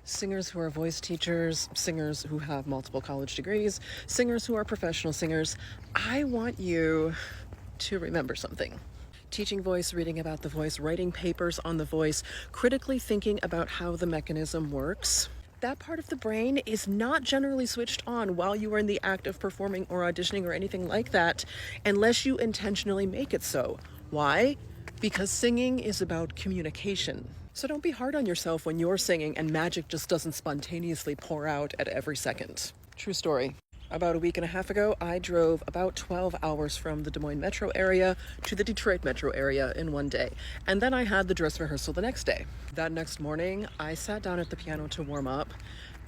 Singers who are voice teachers, singers who have multiple college degrees, singers who are professional singers, I want you to remember something. Teaching voice, reading about the voice, writing papers on the voice, critically thinking about how the mechanism works. That part of the brain is not generally switched on while you are in the act of performing or auditioning or anything like that, unless you intentionally make it so. Why? Because singing is about communication. So don't be hard on yourself when you're singing and magic just doesn't spontaneously pour out at every second. True story. About a week and a half ago, I drove about 12 hours from the Des Moines metro area to the Detroit metro area in one day. And then I had the dress rehearsal the next day. That next morning, I sat down at the piano to warm up,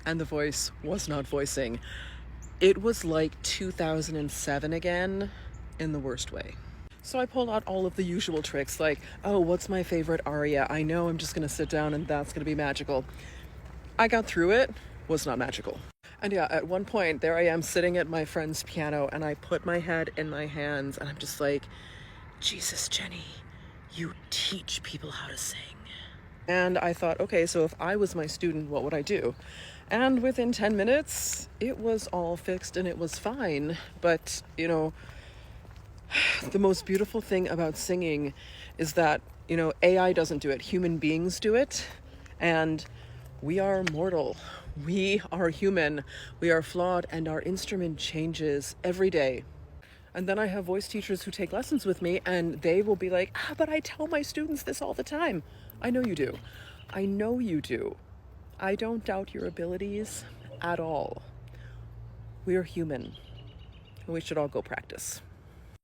and the voice was not voicing. It was like 2007 again, in the worst way. So I pulled out all of the usual tricks like, oh, what's my favorite aria? I know I'm just going to sit down and that's going to be magical. I got through it, was not magical. And yeah, at one point, there I am sitting at my friend's piano and I put my head in my hands and I'm just like, Jesus, Jenny, you teach people how to sing. And I thought, okay, so if I was my student, what would I do? And within 10 minutes, it was all fixed and it was fine. But, the most beautiful thing about singing is that, AI doesn't do it. Human beings do it. And we are mortal. We are human. We are flawed, and our instrument changes every day. And then I have voice teachers who take lessons with me, and they will be like, but I tell my students this all the time. I know you do. I know you do. I don't doubt your abilities at all. We are human, and we should all go practice.